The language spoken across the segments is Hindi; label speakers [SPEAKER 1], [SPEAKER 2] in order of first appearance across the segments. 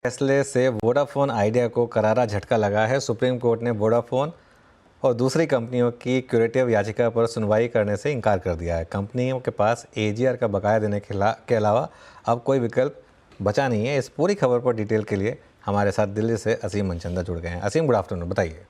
[SPEAKER 1] फैसले से वोडाफोन आइडिया को करारा झटका लगा है। सुप्रीम कोर्ट ने वोडाफोन और दूसरी कंपनियों की क्यूरेटिव याचिका पर सुनवाई करने से इनकार कर दिया है। कंपनियों के पास एजीआर का बकाया देने के अलावा अब कोई विकल्प बचा नहीं है। इस पूरी खबर पर डिटेल के लिए हमारे साथ दिल्ली से असीम मनचंदा जुड़ गए हैं। असीम, गुड आफ्टरनून, बताइए।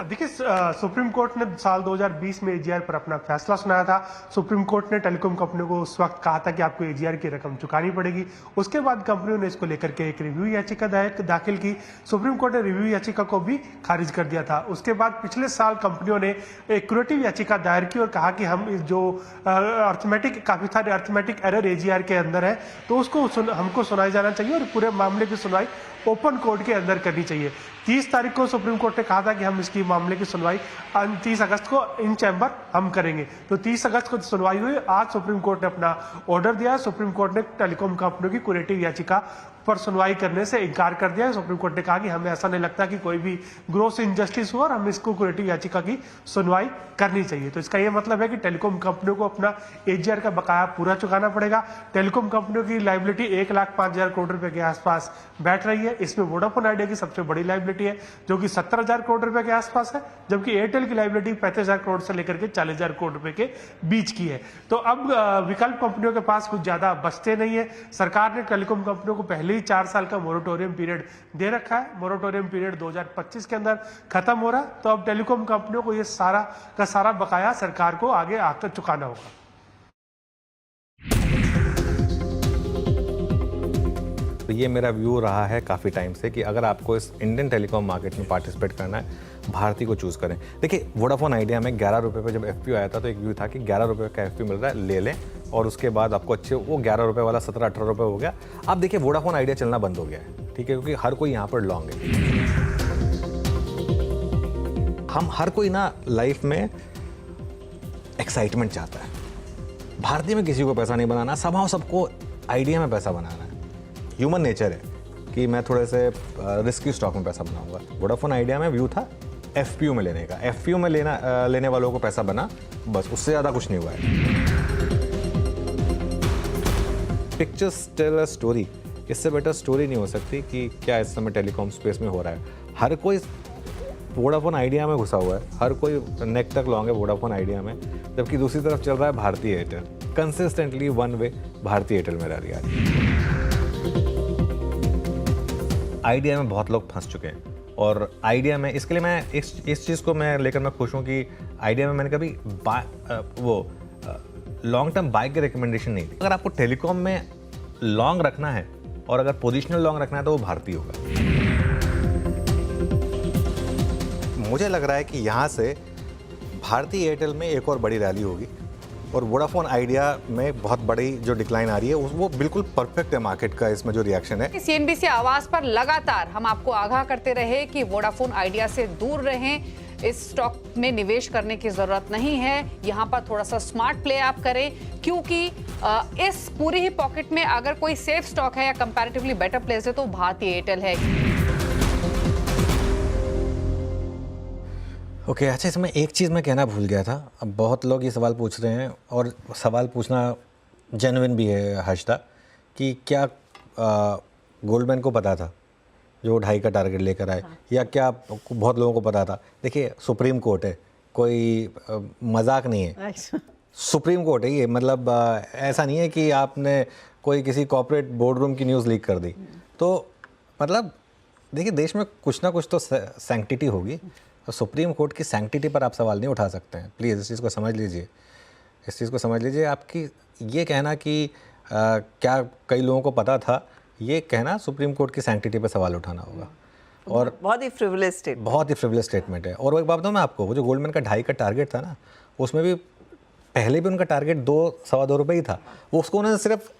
[SPEAKER 2] देखिए, सुप्रीम कोर्ट ने साल 2020 में एजीआर पर अपना फैसला सुनाया था। सुप्रीम कोर्ट ने टेलीकॉम कंपनियों को उस वक्त कहा था कि आपको एजीआर की रकम चुकानी पड़ेगी। उसके बाद कंपनियों ने इसको लेकर के एक रिव्यू याचिका दाखिल की। सुप्रीम कोर्ट ने रिव्यू याचिका को भी खारिज कर दिया था। उसके बाद पिछले साल कंपनियों ने एक क्यूरेटिव याचिका दायर की और कहा कि हम जो काफी सारे अर्थमेटिक एरर एजीआर के अंदर है, तो उसको हमको सुनाया जाना चाहिए और पूरे मामले की सुनवाई ओपन कोर्ट के अंदर करनी चाहिए। 30 तारीख को सुप्रीम कोर्ट ने कहा था कि हम इसकी मामले की सुनवाई 30 अगस्त को इन चैम्बर हम करेंगे। तो 30 अगस्त को सुनवाई हुई। आज सुप्रीम कोर्ट ने अपना ऑर्डर दिया। सुप्रीम कोर्ट ने टेलीकॉम कंपनियों की क्यूरेटिव याचिका पर सुनवाई करने से इनकार कर दिया है। सुप्रीम कोर्ट ने कहा कि हमें ऐसा नहीं लगता कि कोई भी ग्रोस इनजस्टिस हुआ और हम इसको क्यूरेटिव याचिका की सुनवाई करनी चाहिए। तो इसका यह मतलब है कि टेलीकॉम कंपनियों को अपना एजीआर का बकाया पूरा चुकाना पड़ेगा। टेलीकॉम कंपनियों की लायबिलिटी 1,05,000 करोड़ रुपए के आसपास बैठ रही है। इसमें वोडाफोन आइडिया की सबसे बड़ी लायबिलिटी है जो कि 70,000 करोड़ रुपए के आसपास है, जबकि एयरटेल की लायबिलिटी 35,000 करोड़ से लेकर के 40,000 करोड़ रुपए के बीच की है। तो अब विकल्प कंपनियों के पास कुछ ज्यादा बचते नहीं है। सरकार ने टेलीकॉम कंपनियों को पहले ही 4 साल का मोरेटोरियम पीरियड दे रखा है। मोरेटोरियम पीरियड 2025 के अंदर खत्म हो रहा। तो अब टेलीकॉम कंपनियों को ये सारा का सारा बकाया सरकार को आगे आकर चुकाना होगा।
[SPEAKER 1] तो ये मेरा व्यू रहा है काफ़ी टाइम से कि अगर आपको इस इंडियन टेलीकॉम मार्केट में पार्टिसिपेट करना है, भारती को चूज़ करें। देखिए, वोडाफोन आइडिया में 11 रुपये पे जब एफपीओ आया था तो एक व्यू था कि 11 रुपये का एफपीओ मिल रहा है, ले लें, और उसके बाद आपको अच्छे वो 11 रुपये वाला 17-18 रुपये हो गया। अब देखिए, वोडाफोन आइडिया चलना बंद हो गया है, ठीक है, क्योंकि हर कोई यहाँ पर लॉन्ग है। हम हर कोई ना लाइफ में एक्साइटमेंट चाहता है। भारतीय में किसी को पैसा नहीं बनाना, सबको आइडिया में पैसा बनाना है। ह्यूमन नेचर है कि मैं थोड़े से रिस्की स्टॉक में पैसा बनाऊंगा। वोडाफोन आइडिया में व्यू था एफपीओ में लेने का। एफपीओ में लेने वालों को पैसा बना, बस, उससे ज़्यादा कुछ नहीं हुआ है। Pictures tell a story. इससे बेटर स्टोरी नहीं हो सकती कि क्या इस समय टेलीकॉम स्पेस में हो रहा है। हर कोई वोडाफोन आइडिया में घुसा हुआ है, हर कोई नेक तक लॉन्ग है वोडाफोन आइडिया में, जबकि दूसरी तरफ चल रहा है Bharti Airtel. Consistently one way Bharti Airtel में रह रही है। आइडिया में बहुत लोग फंस चुके हैं और आइडिया में, इसके लिए मैं इस चीज़ को मैं लेकर मैं खुश हूँ कि आइडिया में मैंने कभी लॉन्ग टर्म बाय की रिकमेंडेशन नहीं दी। अगर आपको टेलीकॉम में लॉन्ग रखना है और अगर पोजिशनल लॉन्ग रखना है तो वो भारती होगा। मुझे लग रहा है कि यहाँ से भारती एयरटेल में एक और बड़ी रैली होगी और वोडाफोन आइडिया में बहुत बड़ी जो डिक्लाइन आ रही है वो बिल्कुल परफेक्ट है मार्केट का इसमें जो रिएक्शन है।
[SPEAKER 3] सीएनबीसी आवाज पर लगातार हम आपको आगाह करते रहे कि वोडाफोन आइडिया से दूर रहें, इस स्टॉक में निवेश करने की जरूरत नहीं है, यहाँ पर थोड़ा सा स्मार्ट प्ले आप करें, क्योंकि इस पूरी ही पॉकेट में अगर कोई सेफ स्टॉक है या कंपैरेटिवली बेटर प्लेस है तो भारती एयरटेल है।
[SPEAKER 1] ओके, अच्छा, इसमें एक चीज़ मैं कहना भूल गया था। अब बहुत लोग ये सवाल पूछ रहे हैं और सवाल पूछना जेन्युइन भी है हर्षदा, कि क्या गोल्डमैन को पता था जो 2.5 का टारगेट लेकर आए, या क्या बहुत लोगों को पता था। देखिए, सुप्रीम कोर्ट है, कोई मजाक नहीं है। सुप्रीम कोर्ट है ये, मतलब ऐसा नहीं है कि आपने कोई किसी कॉर्पोरेट बोर्ड रूम की न्यूज़ लीक कर दी। तो मतलब देखिए, देश में कुछ ना कुछ तो सैंक्टिटी होगी। तो सुप्रीम कोर्ट की सैंक्टिटी पर आप सवाल नहीं उठा सकते हैं। प्लीज़ इस चीज़ को समझ लीजिए, इस चीज़ को समझ लीजिए। आपकी ये कहना कि क्या कई लोगों को पता था, ये कहना सुप्रीम कोर्ट की सैंक्टिटी पर सवाल उठाना होगा। और
[SPEAKER 4] बहुत ही फ्रिवलेस
[SPEAKER 1] स्टेटमेंट है। और वो एक बात बताऊँ मैं आपको, वो जो गोल्डमैन का 2.5 का टारगेट था ना, उसमें भी पहले भी उनका टारगेट 2-2.25 रुपये ही था। वो उसको उन्होंने सिर्फ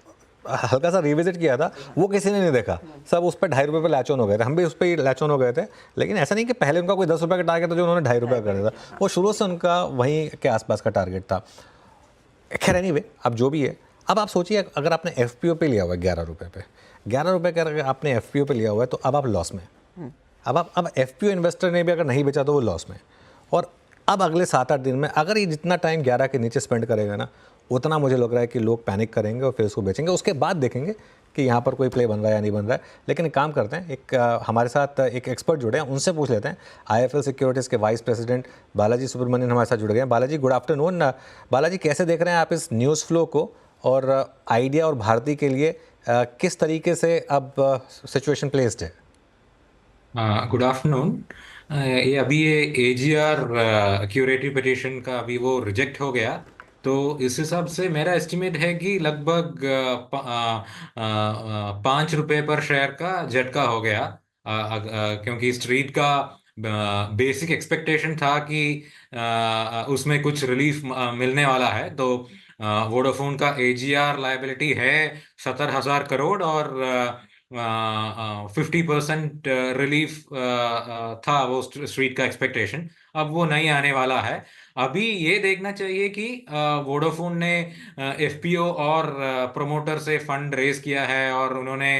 [SPEAKER 1] हल्का सा रिविजिट किया था, वो किसी ने नहीं देखा। सब उस पर 2.5 रुपये पे लैच ऑन हो गए थे, हम भी उस पर ही लैच ऑन हो गए थे। लेकिन ऐसा नहीं कि पहले उनका कोई 10 रुपये का टारगेट था जो उन्होंने 2.5 रुपये कर दिया था। वो शुरू से उनका वहीं के आसपास का टारगेट था। खैर, एनीवे, अब जो भी है, अब आप सोचिए अगर आपने एफपीओ पे लिया हुआ है 11 रुपये पे, 11 रुपये का अगर आपने एफपीओ पे लिया हुआ है तो अब आप लॉस में। अब एफपीओ इन्वेस्टर ने भी अगर नहीं बेचा तो वो लॉस में। और अब अगले 7-8 दिन में अगर ये जितना टाइम 11 के नीचे स्पेंड करेगा ना, उतना मुझे लग रहा है कि लोग पैनिक करेंगे और फिर उसको बेचेंगे। उसके बाद देखेंगे कि यहाँ पर कोई प्ले बन रहा है या नहीं बन रहा है। लेकिन एक काम करते हैं, हमारे साथ एक एक्सपर्ट जुड़े हैं, उनसे पूछ लेते हैं। IIFL सिक्योरिटीज़ के वाइस प्रेसिडेंट बालाजी सुब्रमण्यन हमारे साथ जुड़ गए हैं। Balaji, good afternoon. बालाजी, कैसे देख रहे हैं आप इस न्यूज़ फ्लो को, और आइडिया और भारती के लिए किस तरीके से अब सिचुएशन प्लेस्ड है?
[SPEAKER 4] Good afternoon. ये अभी ये AGR क्यूरेटिव पिटीशन का अभी वो रिजेक्ट हो गया, तो इस हिसाब से मेरा एस्टिमेट है कि लगभग 5 रुपए पर शेयर का झटका हो गया। क्योंकि स्ट्रीट का बेसिक एक्सपेक्टेशन था कि उसमें कुछ रिलीफ मिलने वाला है। तो वोडाफोन का AGR लायबिलिटी है 70,000 करोड़, और 50% रिलीफ था वो स्ट्रीट का एक्सपेक्टेशन। अब वो नहीं आने वाला है। अभी ये देखना चाहिए कि वोडाफोन ने FPO और प्रोमोटर से फंड रेज किया है, और उन्होंने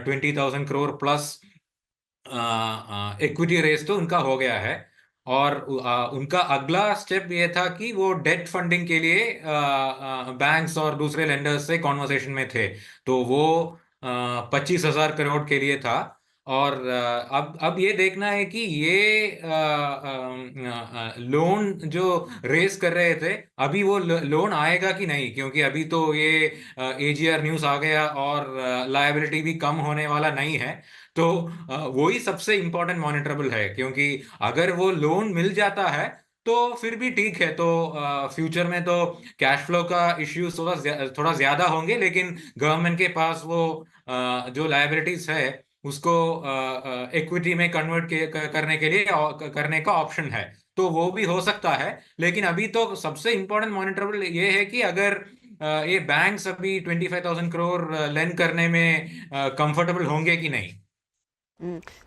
[SPEAKER 4] 20,000 करोड़ प्लस इक्विटी रेस तो उनका हो गया है। और उनका अगला स्टेप ये था कि वो डेट फंडिंग के लिए बैंक्स और दूसरे लेंडर्स से कॉन्वर्सेशन में थे, तो वो 25,000 करोड़ के लिए था। और अब ये देखना है कि ये लोन जो रेस कर रहे थे, अभी वो लोन आएगा कि नहीं, क्योंकि अभी तो ये AGR न्यूज़ आ गया और लायबिलिटी भी कम होने वाला नहीं है। तो वही सबसे इम्पोर्टेंट मॉनिटरेबल है, क्योंकि अगर वो लोन मिल जाता है तो फिर भी ठीक है। तो फ्यूचर में तो कैश फ्लो का इश्यूज थोड़ा ज्यादा होंगे, लेकिन गवर्नमेंट के पास वो जो लायबिलिटीज है उसको इक्विटी में कन्वर्ट करने के लिए करने का ऑप्शन है, तो वो भी हो सकता है। लेकिन अभी तो सबसे इम्पोर्टेंट मॉनिटरेबल ये है कि अगर ये बैंक्स अभी 25,000 करोड़ लेंड करने में कंफर्टेबल होंगे कि नहीं।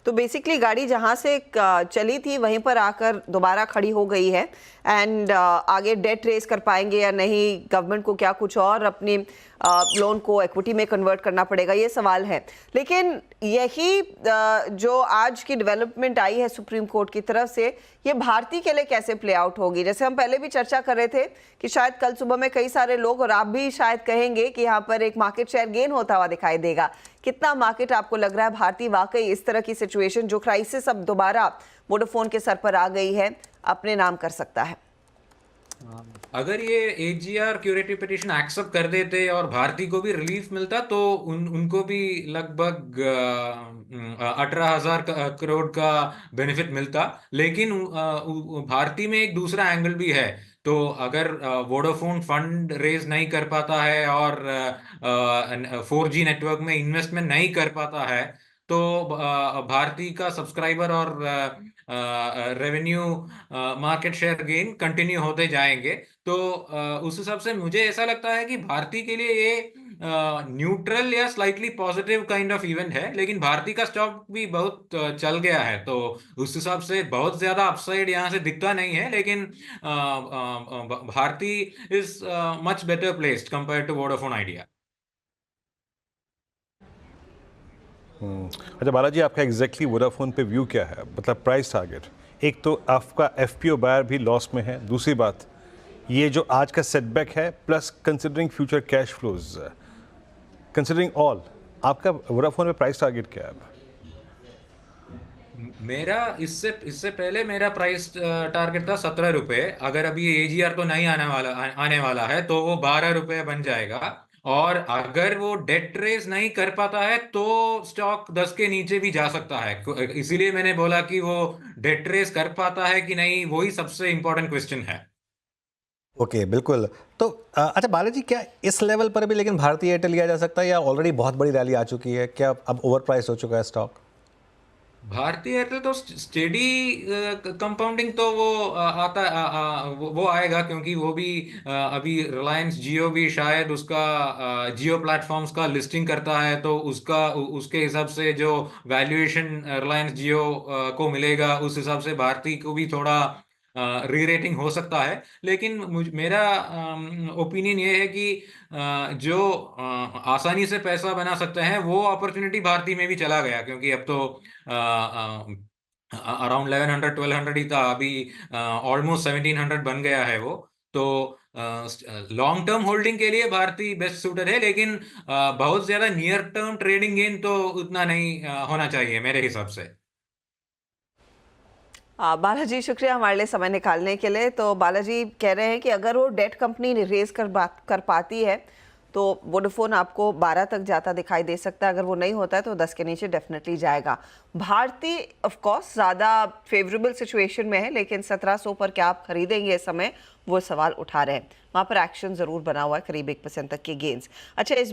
[SPEAKER 5] तो बेसिकली गाड़ी जहां से चली थी वहीं पर आकर दोबारा खड़ी हो गई है, एंड आगे डेट रेस कर पाएंगे या नहीं, गवर्नमेंट को क्या कुछ और अपनी लोन को इक्विटी में कन्वर्ट करना पड़ेगा, ये सवाल है। लेकिन यही जो आज की डेवलपमेंट आई है सुप्रीम कोर्ट की तरफ से, ये भारती के लिए कैसे प्ले आउट होगी? जैसे हम पहले भी चर्चा कर रहे थे कि शायद कल सुबह में कई सारे लोग, और आप भी शायद कहेंगे कि यहाँ पर एक मार्केट शेयर गेन होता हुआ दिखाई देगा। कितना मार्केट आपको लग रहा है भारती वाकई इस तरह की सिचुएशन, जो क्राइसिस अब दोबारा वोडाफोन के सर पर आ गई है, अपने नाम कर सकता है?
[SPEAKER 4] अगर ये AGR क्यूरेटिव पिटीशन एक्सेप्ट कर देते और भारती को भी रिलीफ मिलता, तो उनको भी लगभग 18,000 करोड़ का बेनिफिट मिलता। लेकिन भारती में एक दूसरा एंगल भी है। तो अगर वोडाफोन फंड रेज नहीं कर पाता है और 4G नेटवर्क में इन्वेस्टमेंट नहीं कर पाता है, तो भारती का सब्सक्राइबर और revenue market share gain continue होते जाएंगे। तो उस हिसाब से मुझे ऐसा लगता है कि भारती के लिए ये न्यूट्रल या slightly positive kind of event है। लेकिन भारती का स्टॉक भी बहुत चल गया है, तो उस हिसाब से बहुत ज्यादा अपसाइड यहाँ से दिखता नहीं है। लेकिन Bharti is much better placed compare to Vodafone Idea.
[SPEAKER 6] अच्छा बालाजी, आपका एग्जैक्टली वोडाफोन पे व्यू क्या है? मतलब प्राइस टारगेट, एक तो आपका FPO बायर भी लॉस में है, दूसरी बात ये जो आज का सेटबैक है, plus considering future cash flows, considering all, आपका वोडाफोन पे प्राइस टारगेट क्या है?
[SPEAKER 4] मेरा इससे पहले मेरा प्राइस टारगेट था 17 रुपए। अगर अभी AGR तो नहीं आने वाला है, तो वो 12 रुपए बन जाएगा। और अगर वो डेट रेस नहीं कर पाता है तो स्टॉक 10 के नीचे भी जा सकता है। इसीलिए मैंने बोला कि वो डेट रेस कर पाता है कि नहीं, वही सबसे इंपॉर्टेंट क्वेश्चन है।
[SPEAKER 1] ओके, बिल्कुल। तो अच्छा बालाजी, क्या इस लेवल पर भी लेकिन भारती एयरटेल लिया जा सकता है, या ऑलरेडी बहुत बड़ी रैली आ चुकी है? क्या अब ओवर प्राइस हो चुका है स्टॉक?
[SPEAKER 4] भारतीय एयरटेल तो स्टेडी कंपाउंडिंग तो वो वो आएगा, क्योंकि वो भी अभी रिलायंस जियो भी शायद उसका जियो प्लेटफॉर्म्स का लिस्टिंग करता है, तो उसके हिसाब से जो वैल्यूएशन रिलायंस जियो को मिलेगा, उस हिसाब से भारती को भी थोड़ा री रेटिंग हो सकता है। लेकिन मेरा ओपिनियन ये है कि जो आसानी से पैसा बना सकते हैं वो अपॉर्चुनिटी भारती में भी चला गया, क्योंकि अब तो अराउंड 1100 1200 ही था, अभी ऑलमोस्ट 1700 बन गया है वो। तो लॉन्ग टर्म होल्डिंग के लिए भारती बेस्ट सूटेड है, लेकिन बहुत ज्यादा नियर टर्म ट्रेडिंग गेन तो उतना नहीं होना चाहिए मेरे हिसाब से।
[SPEAKER 5] बालाजी, शुक्रिया हमारे लिए समय निकालने के लिए। तो बालाजी कह रहे हैं कि अगर वो डेट कंपनी रेज कर पाती है तो वोडाफोन आपको 12 तक जाता दिखाई दे सकता है। अगर वो नहीं होता है तो 10 के नीचे डेफिनेटली जाएगा। भारती ऑफ कोर्स ज़्यादा फेवरेबल सिचुएशन में है, लेकिन 1700 पर क्या आप खरीदेंगे इस समय, वो सवाल उठा रहे हैं। वहाँ पर एक्शन ज़रूर बना हुआ है, करीब 1% तक के गेंस। अच्छा, इस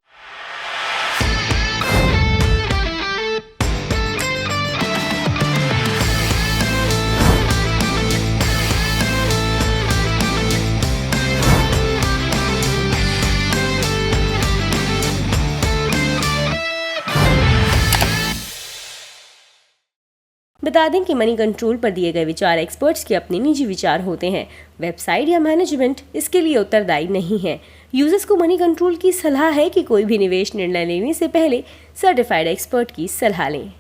[SPEAKER 7] बता दें कि मनी कंट्रोल पर दिए गए विचार एक्सपर्ट्स के अपने निजी विचार होते हैं। वेबसाइट या मैनेजमेंट इसके लिए उत्तरदायी नहीं है। यूजर्स को मनी कंट्रोल की सलाह है कि कोई भी निवेश निर्णय लेने से पहले सर्टिफाइड एक्सपर्ट की सलाह लें।